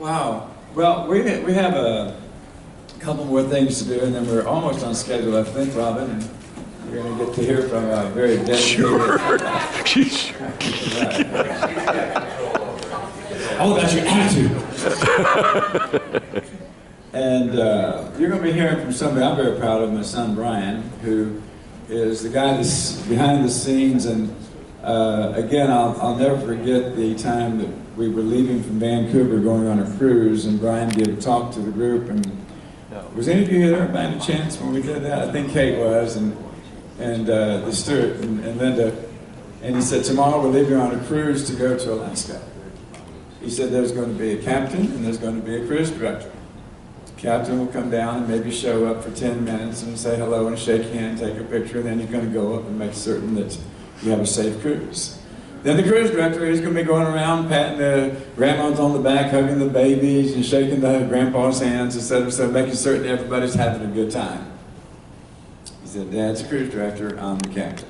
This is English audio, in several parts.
Wow. Well, we have a couple more things to do, and then we're almost on schedule, I think, Robin. And we're going to get to hear from a very dedicated... Sure. All about your attitude. And you're going to be hearing from somebody I'm very proud of, my son Brian, who is the guy that's behind the scenes. And again, I'll never forget the time that we were leaving from Vancouver going on a cruise, and Brian gave a talk to the group. And was any of you there by any chance when we did that? I think Kate was, and the steward and Linda. And he said, tomorrow we're leaving on a cruise to go to Alaska. He said there's going to be a captain and there's going to be a cruise director. The captain will come down and maybe show up for 10 minutes and say hello and shake hands, take a picture, and then you're going to go up and make certain that you have a safe cruise. Then the cruise director is going to be going around patting the grandmas on the back, hugging the babies, and shaking the grandpa's hands, etc., so making certain everybody's having a good time. He said, Dad's a cruise director, I'm the captain.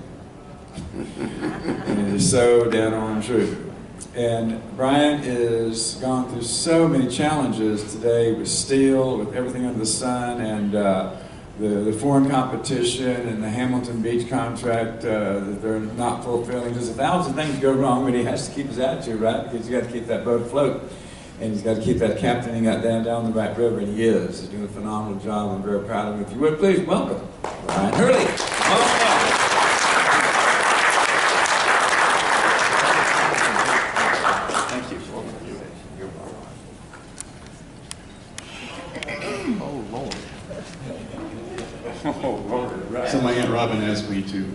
And it is so dead on true. And Brian has gone through so many challenges today with steel, with everything under the sun, and the foreign competition and the Hamilton Beach contract that they're not fulfilling. There's 1,000 things go wrong, but he has to keep his attitude right, because he's got to keep that boat afloat. And he's got to keep that captaining down the right river, and he is. He's doing a phenomenal job. I'm very proud of him. If you would, please welcome Bryan Hurley. Thank you. Oh, Lord. Oh, Lord. Right. So my Aunt Robin asked me to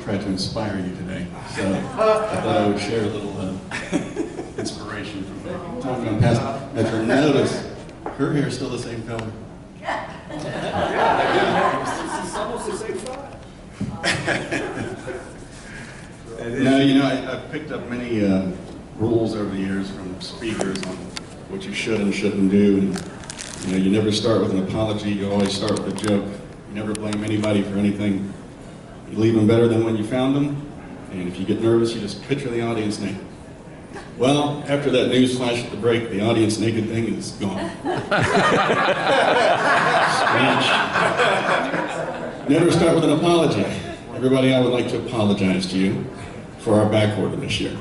try to inspire you today. So I thought I would share a little inspiration from talking on past. If you notice, her hair is still the same color. It's almost the same size. Now, you know, I've picked up many rules over the years from speakers on what you should and shouldn't do. And, you know, you never start with an apology, you always start with a joke. You never blame anybody for anything. You leave them better than when you found them. And if you get nervous, you just picture the audience naked. Well, after that news flash at the break, the audience naked thing is gone. Never start with an apology. Everybody, I would like to apologize to you for our back order this year.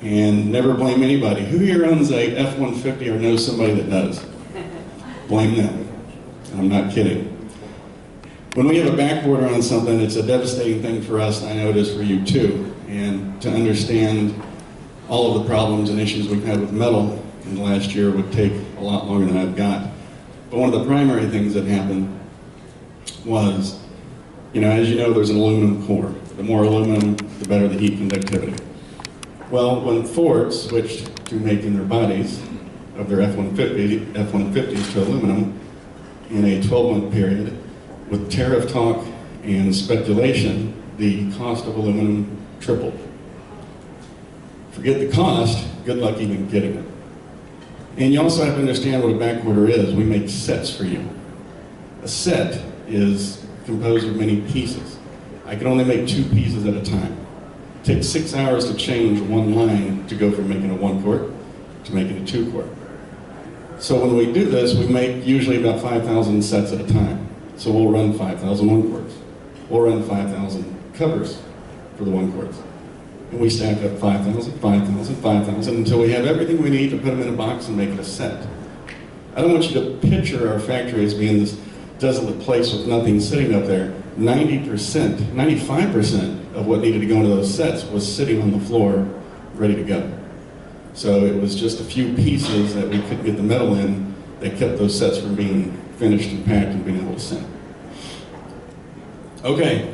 And never blame anybody. Who here owns a F-150 or knows somebody that does? Blame them. I'm not kidding. When we have a back order on something, it's a devastating thing for us, and I know it is for you too. And to understand all of the problems and issues we've had with metal in the last year would take a lot longer than I've got. But one of the primary things that happened was, you know, as you know, there's an aluminum core. The more aluminum, the better the heat conductivity. Well, when Ford switched to making their bodies of their F-150s to aluminum in a 12-month period, with tariff talk and speculation, the cost of aluminum tripled. Forget the cost, good luck even getting it. And you also have to understand what a back order is. We make sets for you. A set is composed of many pieces. I can only make 2 pieces at a time. It takes 6 hours to change one line to go from making a 1-quart to making a 2-quart. So when we do this, we make usually about 5,000 sets at a time. So we'll run 5,000 1-quarts. We'll run 5,000 covers for the 1-quarts. And we stack up 5,000, 5,000, 5,000 until we have everything we need to put them in a box and make it a set. I don't want you to picture our factory as being this desolate place with nothing sitting up there. 90%, 95% of what needed to go into those sets was sitting on the floor, ready to go. So it was just a few pieces that we couldn't get the metal in that kept those sets from being finished and packed and being able to send. Okay,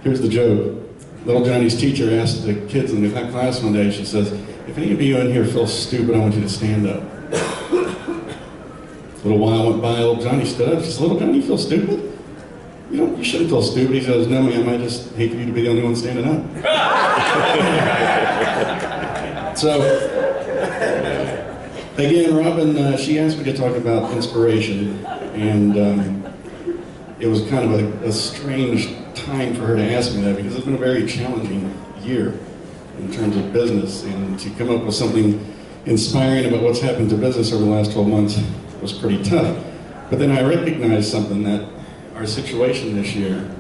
here's the joke. Little Johnny's teacher asked the kids in the class one day, she says, if any of you in here feel stupid, I want you to stand up. A little while went by, little Johnny stood up. She said, little Johnny, you feel stupid? You shouldn't feel stupid. He says, no ma'am, I just hate for you to be the only one standing up. So, again, Robin, she asked me to talk about inspiration, and it was kind of a strange time for her to ask me that, because it's been a very challenging year in terms of business, and to come up with something inspiring about what's happened to business over the last 12 months was pretty tough. But then I recognized something, that our situation this year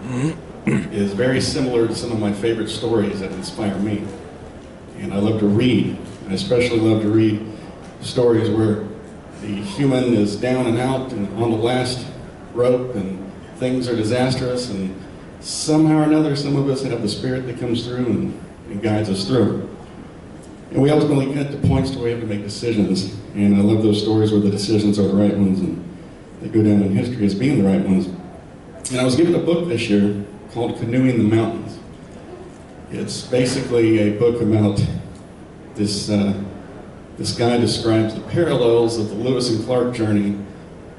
is very similar to some of my favorite stories that inspire me. And I love to read. I especially love to read stories where the human is down and out and on the last rope and things are disastrous, and somehow or another some of us have the spirit that comes through and guides us through. And we ultimately get to points where we have to make decisions. And I love those stories where the decisions are the right ones and they go down in history as being the right ones. And I was given a book this year called Canoeing the Mountains. It's basically a book about this guy describes the parallels of the Lewis and Clark journey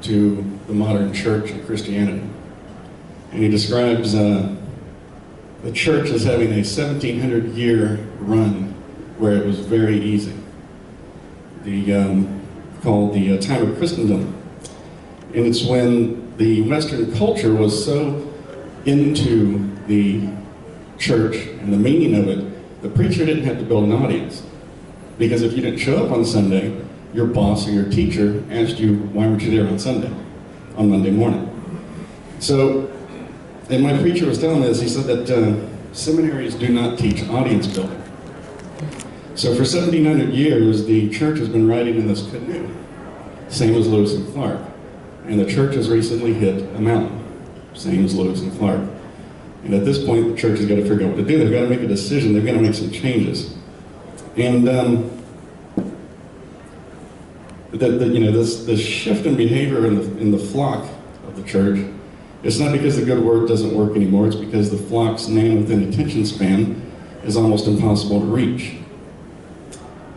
to the modern church and Christianity. And he describes the church as having a 1700-year run where it was very easy. Called the time of Christendom. And it's when the Western culture was so into the church and the meaning of it, the preacher didn't have to build an audience. Because if you didn't show up on Sunday, your boss or your teacher asked you, why weren't you there on Sunday, on Monday morning? So, and my preacher was telling me this, he said that seminaries do not teach audience building. So for 1700 years, the church has been riding in this canoe, same as Lewis and Clark. And the church has recently hit a mountain, same as Lewis and Clark. And at this point, the church has got to figure out what to do. They've got to make a decision. They've got to make some changes. And this shift in behavior in the flock of the church, it's not because the good word doesn't work anymore. It's because the flock's man within attention span is almost impossible to reach.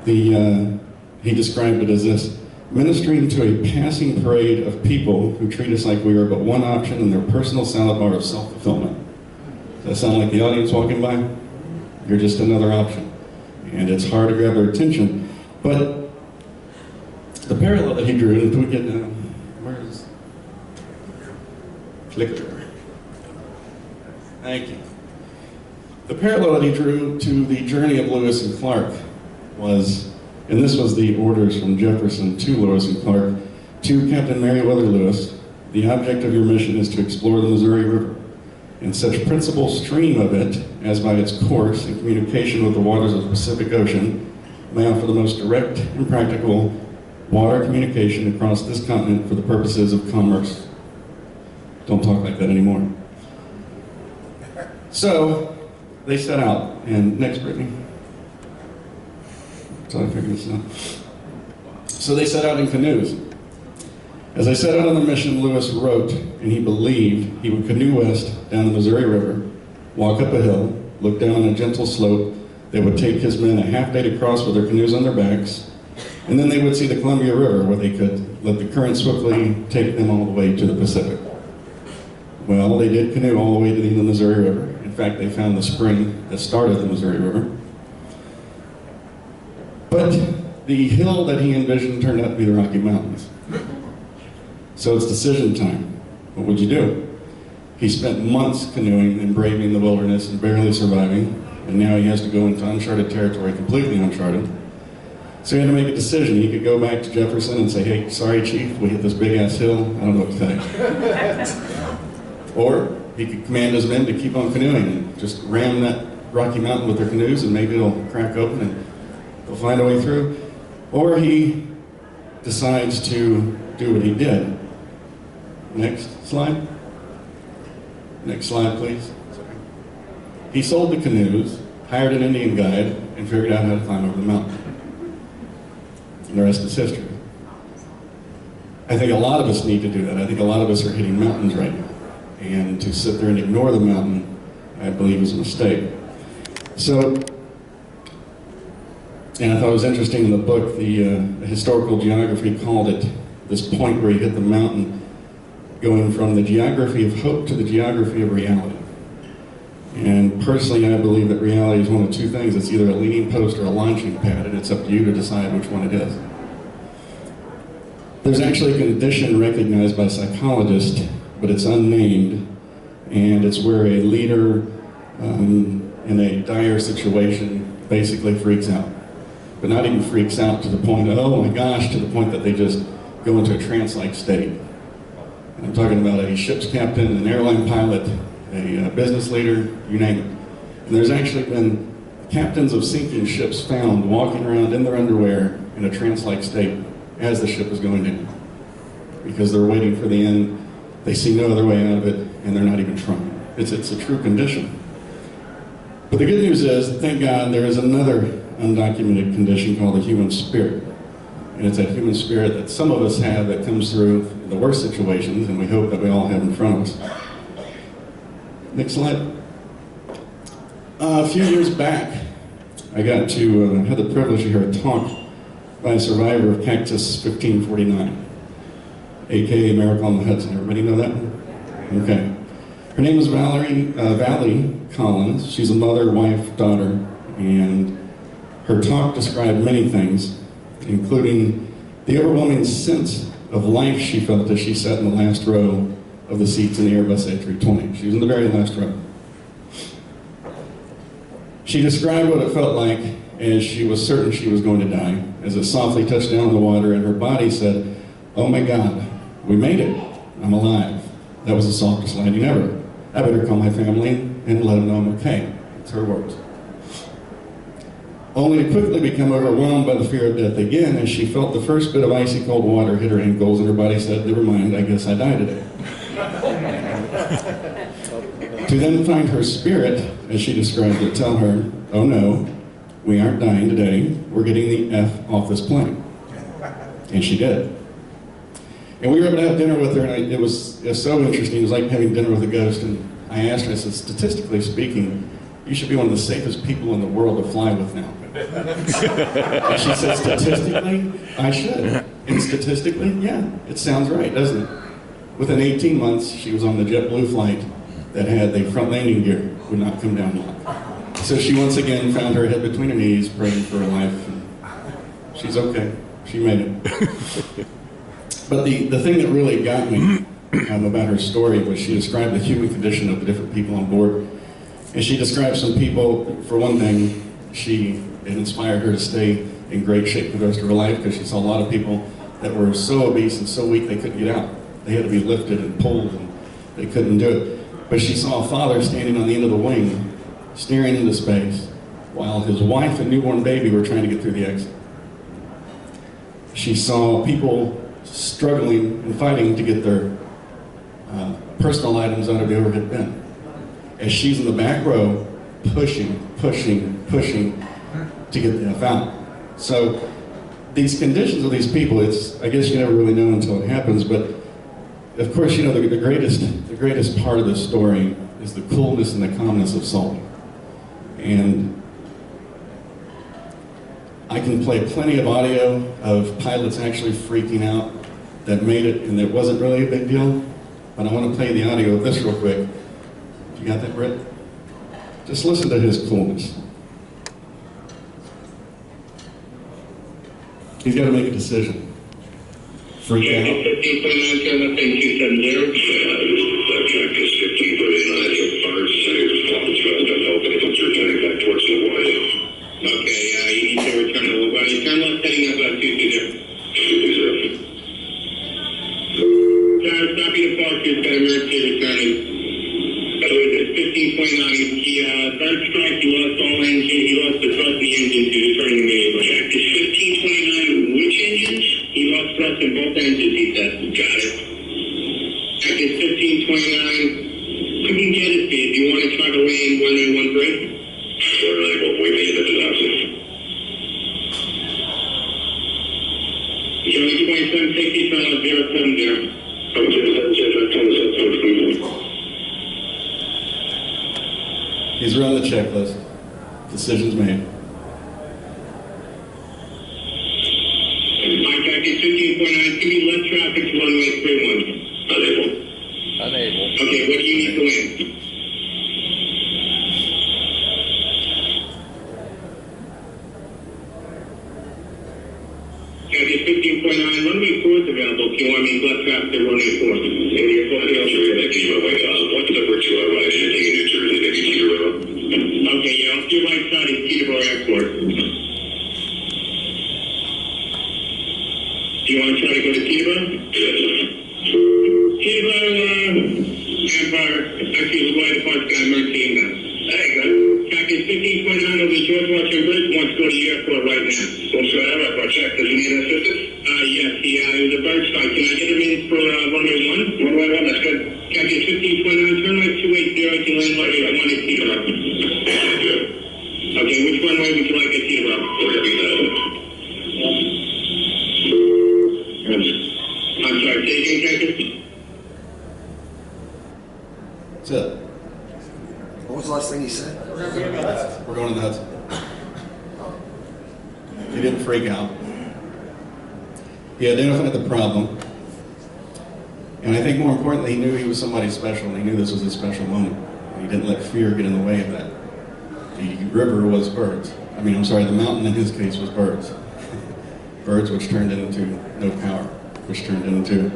He described it as this: ministering to a passing parade of people who treat us like we are but one option in their personal salad bar of self-fulfillment. Does that sound like the audience walking by? You're just another option. And it's hard to grab their attention. But the parallel that he drew, and if we get, where's clicker? Thank you. The parallel that he drew to the journey of Lewis and Clark was, and this was the orders from Jefferson to Lewis and Clark: to Captain Meriwether Lewis, the object of your mission is to explore the Missouri River, and such principal stream of it as by its course in communication with the waters of the Pacific Ocean may offer the most direct and practical water communication across this continent for the purposes of commerce. Don't talk like that anymore. So they set out, and next, Brittany. So I figured this out. So they set out in canoes. As they set out on the mission, Lewis wrote, and he believed he would canoe west down the Missouri River, walk up a hill, look down on a gentle slope. They would take his men a half day to cross with their canoes on their backs, and then they would see the Columbia River, where they could let the current swiftly take them all the way to the Pacific. Well, they did canoe all the way to the Missouri River. In fact, they found the spring that started the Missouri River. But the hill that he envisioned turned out to be the Rocky Mountains. So it's decision time. What would you do? He spent months canoeing and braving the wilderness and barely surviving, and now he has to go into uncharted territory, completely uncharted. So he had to make a decision. He could go back to Jefferson and say, hey, sorry, Chief, we hit this big-ass hill. I don't know what to say. Or he could command his men to keep on canoeing and just ram that Rocky Mountain with their canoes, and maybe it'll crack open and they'll find a way through. Or he decides to do what he did. Next slide. Next slide, please. He sold the canoes, hired an Indian guide, and figured out how to climb over the mountain. And the rest is history. I think a lot of us need to do that. I think a lot of us are hitting mountains right now. And to sit there and ignore the mountain, I believe, is a mistake. So, and I thought it was interesting in the book, the historical geography called it this point where he hit the mountain, going from the geography of hope to the geography of reality. And personally, I believe that reality is one of two things. It's either a leading post or a launching pad, and it's up to you to decide which one it is. There's actually a condition recognized by psychologists, but it's unnamed, and it's where a leader in a dire situation basically freaks out. but not even freaks out to the point of, oh my gosh, to the point that they just go into a trance-like state. And I'm talking about a ship's captain, an airline pilot, a business leader, you name it. And there's actually been captains of sinking ships found walking around in their underwear in a trance-like state as the ship is going down. Because they're waiting for the end, they see no other way out of it, and they're not even trying. It's a true condition. But the good news is, thank God, there is another undocumented condition called the human spirit. And it's that human spirit that some of us have that comes through the worst situations, and we hope that we all have in front of us. Next slide. A few years back, I got to have the privilege to hear a talk by a survivor of Cactus 1549, aka Miracle on the Hudson. Everybody know that one? Okay. Her name is Valley Collins. She's a mother, wife, daughter, and her talk described many things, including the overwhelming sense of life she felt as she sat in the last row of the seats in the Airbus A320. She was in the very last row. She described what it felt like as she was certain she was going to die, as it softly touched down on the water, and her body said, "Oh my God, we made it. I'm alive. That was the softest landing ever. I better call my family and let them know I'm okay." It's her words. Only to quickly become overwhelmed by the fear of death again as she felt the first bit of icy cold water hit her ankles, and her body said, "Never mind, I guess I die today." To then find her spirit, as she described it, tell her, "Oh no, we aren't dying today. We're getting the F off this plane." And she did. And we were able to have dinner with her, and it was so interesting. It was like having dinner with a ghost. And I asked her, I said, statistically speaking, you should be one of the safest people in the world to fly with now. And she said, statistically, I should. And statistically, yeah, it sounds right, doesn't it? Within 18 months, she was on the JetBlue flight that had the front landing gear, would not come down lock. So she once again found her head between her knees, praying for her life. And she's okay. She made it. But the thing that really got me about her story was she described the human condition of the different people on board. And she described some people, for one thing, it inspired her to stay in great shape for the rest of her life, because she saw a lot of people that were so obese and so weak they couldn't get out. They had to be lifted and pulled, and they couldn't do it. But she saw a father standing on the end of the wing, staring into space, while his wife and newborn baby were trying to get through the exit. She saw people struggling and fighting to get their personal items out of the overhead bin, as she's in the back row, pushing to get the F out. So these conditions of these people, I guess you never really know until it happens, but of course, you know, the greatest part of this story is the coolness and the calmness of Sully. And I can play plenty of audio of pilots actually freaking out that made it, and it wasn't really a big deal. But I want to play the audio of this real quick. You got that, Britt? Just listen to his coolness. He's got to make a decision. Freak out. 1549, thank you, 70. Practice 1549, your first series of performance thrust. I'm hoping if it's returning back towards the water. Okay, you need to return to the water. You turn left heading up 220. 220. Stop your departure, got emergency returning. So it's 1529. He third strike, he lost all engine, he lost the thrust in the engines, he's returning immediately. Practice 1529, which engines? He lost thrust in both engines, he said. Got it. Practice 1529. Couldn't get it, Pete. Do you want to try to land 1913? 19, we made it to Austin. Joey 2760, turn left 070. He's run the checklist. Decisions made. Contact is 1549. Give me left traffic to runway 31. Unable. Okay, what do you need to land? Contact is 1549. Runway 4 is available. If you want me left traffic to runway 4. Maybe you're flying out your next runway. What's the number 2 arrives heading in New Jersey? Maybe Teterboro. Okay, yeah, off your right side is Teterboro Airport. Do you want to try to go to Tebow? Tebow, Empire, actually, we're going to punch guy Mertein now. There you go. Package 15.9 over George Washington Bridge, wants to go to the airport right now. What's going to have up? Check. Does he need assistance? Yes, it was a bird strike. Can I get him in for runway 1? Runway 1, that's good. Package 15.9, turn right 280, can land right at 1 at Tebow. Okay, which runway would you like at Tebow? I'm sorry, say again, Captain? That's it. What was the last thing he said? We're going nuts. He didn't freak out. He identified the problem. And I think more importantly, he knew he was somebody special, and he knew this was a special moment. And he didn't let fear get in the way of that. The river was birds. The mountain in his case was birds. Birds which turned into no power, which turned into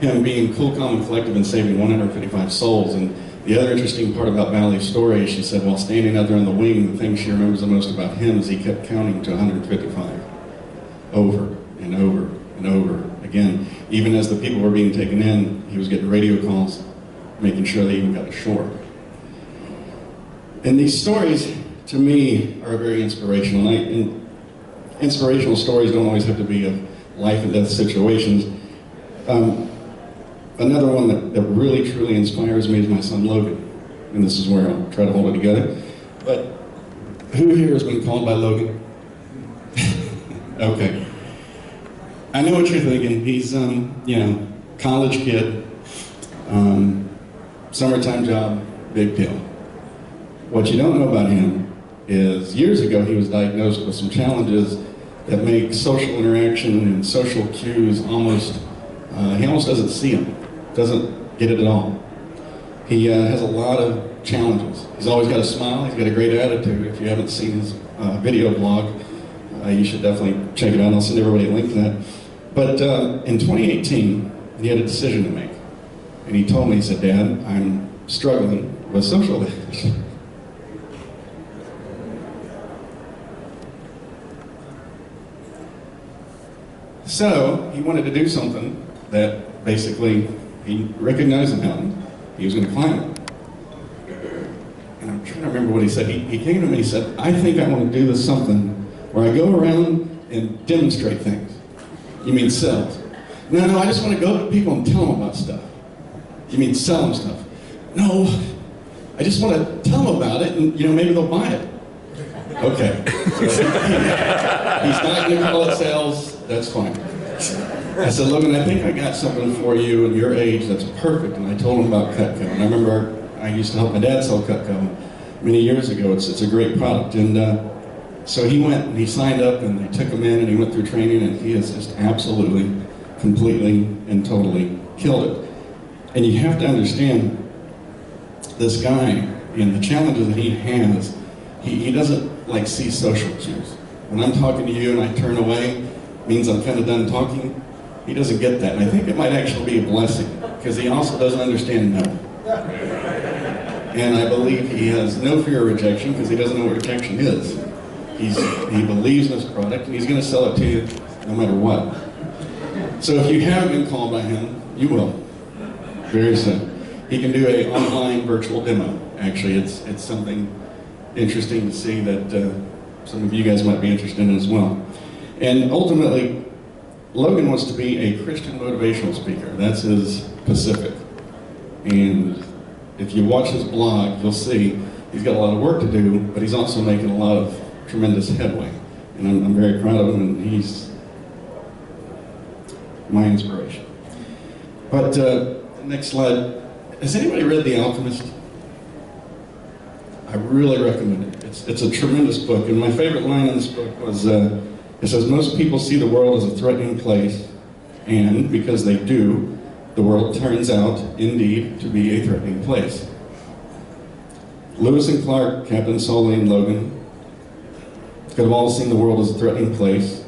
him being cool, calm, and collective and saving 155 souls. And the other interesting part about Valley's story, she said, while standing out there on the wing, the thing she remembers the most about him is he kept counting to 155 over and over and over again. Even as the people were being taken in, he was getting radio calls, making sure they even got to shore. And these stories, to me, are very inspirational. And inspirational stories don't always have to be of life and death situations. Another one that really, truly inspires me is my son Logan. And this is where I'll try to hold it together. But who here has been called by Logan? Okay. I know what you're thinking. He's, college kid, summertime job, big deal. What you don't know about him is years ago he was diagnosed with some challenges that make social interaction and social cues he almost doesn't see them, doesn't get it at all. He has a lot of challenges. He's always got a smile, he's got a great attitude. If you haven't seen his video blog, you should definitely check it out. I'll send everybody a link to that. But in 2018, he had a decision to make. And he told me, he said, "Dad, I'm struggling with social issues." So he wanted to do something that basically he recognized the mountain. He was going to climb it. And I'm trying to remember what he said. He came to me and he said, "I think I want to do this something where I go around and demonstrate things." "You mean sell?" No, I just want to go to people and tell them about stuff." "You mean sell them stuff?" "No, I just want to tell them about it and maybe they'll buy it." Okay. He's not going to call it sales. That's fine. I said, "Logan, I think I got something for you at your age that's perfect." And I told him about Cutco. And I remember I used to help my dad sell Cutco many years ago. It's a great product. And so he went and he signed up and they took him in and he went through training and he has just absolutely, completely, and totally killed it. And you have to understand this guy and the challenges that he has. He doesn't see social cues. When I'm talking to you and I turn away, means I'm kind of done talking. He doesn't get that. And I think it might actually be a blessing because he also doesn't understand no. And I believe he has no fear of rejection because he doesn't know what rejection is. He believes in this product and he's going to sell it to you no matter what. So if you haven't been called by him, you will. Very soon. He can do an online virtual demo. Actually, it's something interesting to see that some of you guys might be interested in as well. And ultimately, Logan wants to be a Christian motivational speaker. That's his Pacific. And if you watch his blog, you'll see he's got a lot of work to do, but he's also making a lot of tremendous headway. And I'm very proud of him, and he's my inspiration. But next slide. Has anybody read The Alchemist? I really recommend it. It's a tremendous book, and my favorite line in this book was, it says, "Most people see the world as a threatening place, and because they do, the world turns out, indeed, to be a threatening place." Lewis and Clark, Captain Sully and Logan, could have all seen the world as a threatening place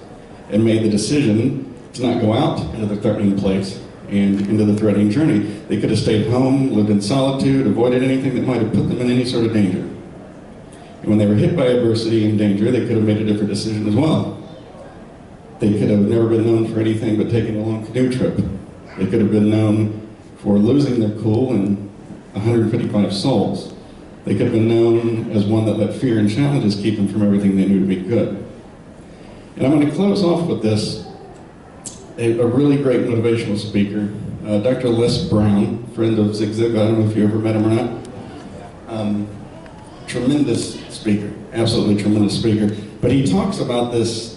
and made the decision to not go out into the threatening place and into the threatening journey. They could have stayed home, lived in solitude, avoided anything that might have put them in any sort of danger. And when they were hit by adversity and danger, they could have made a different decision as well. They could have never been known for anything but taking a long canoe trip. They could have been known for losing their cool and 155 souls. They could have been known as one that let fear and challenges keep them from everything they knew to be good. And I'm going to close off with this, a really great motivational speaker, Dr. Les Brown, friend of Zig Ziglar. I don't know if you ever met him or not. Tremendous speaker, absolutely tremendous speaker. But he talks about this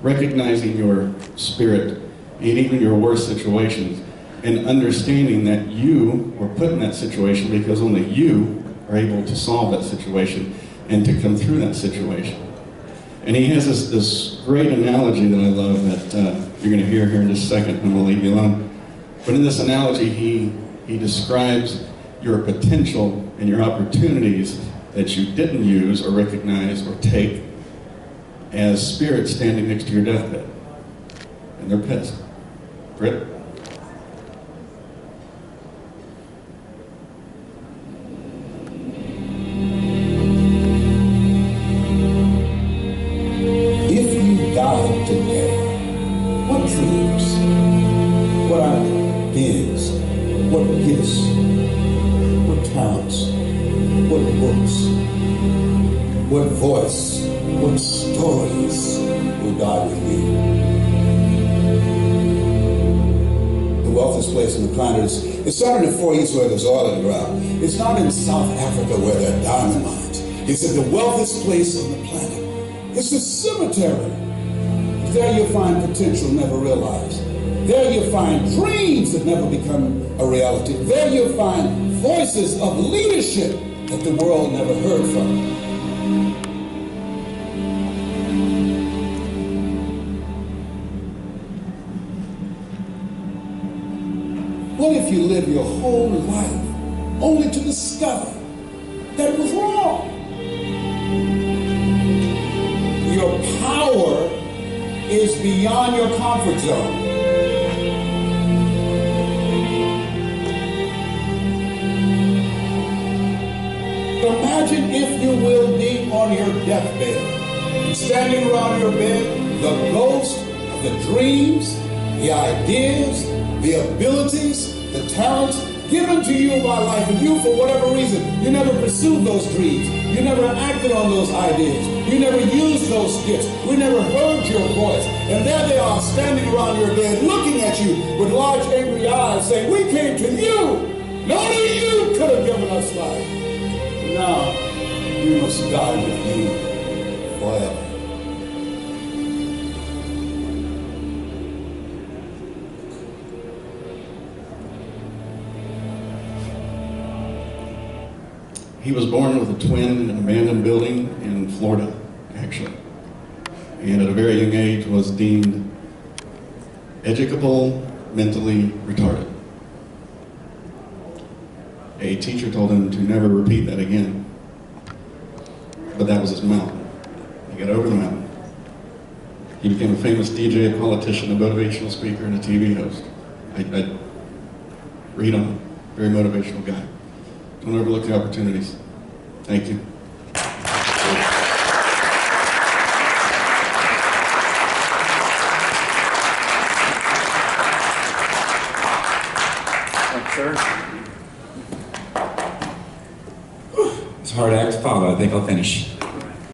recognizing your spirit and even your worst situations, and understanding that you were put in that situation because only you are able to solve that situation and to come through that situation. And he has this great analogy that I love that you're going to hear here in just a second, and I'm going to leave you alone. But in this analogy, he describes your potential and your opportunities that you didn't use or recognize or take as spirits standing next to your deathbed. And they're pissed. Britt? If you died today, what dreams, what ideas, what gifts, what talents, what books, what voice, what stories will die with you? The wealthiest place on the planet is not in the Far East where there's oil in the ground. It's not in South Africa where there are diamond mines. It's in the wealthiest place on the planet. It's a cemetery. There you'll find potential never realized. There you'll find dreams that never become a reality. There you'll find voices of leadership that the world never heard from. What if you live your whole life only to discover that it was wrong? Your power is beyond your comfort zone. Imagine, if you will, be on your deathbed, standing around your bed, the ghost of the dreams, the ideas, the abilities, the talents given to you by life, and you, for whatever reason, you never pursued those dreams. You never acted on those ideas. You never used those gifts. We never heard your voice. And there they are, standing around your bed, looking at you with large, angry eyes, saying, "We came to you. Only you could have given us life. Now, we must die with you forever." He was born with a twin in an abandoned building in Florida, actually. And at a very young age was deemed educable, mentally retarded. A teacher told him to never repeat that again. But that was his mountain. He got over the mountain. He became a famous DJ, a politician, a motivational speaker, and a TV host. I read on him. Very motivational guy. Don't overlook the opportunities. Thank you. Thanks, sir. It's a hard act to follow. I think I'll finish.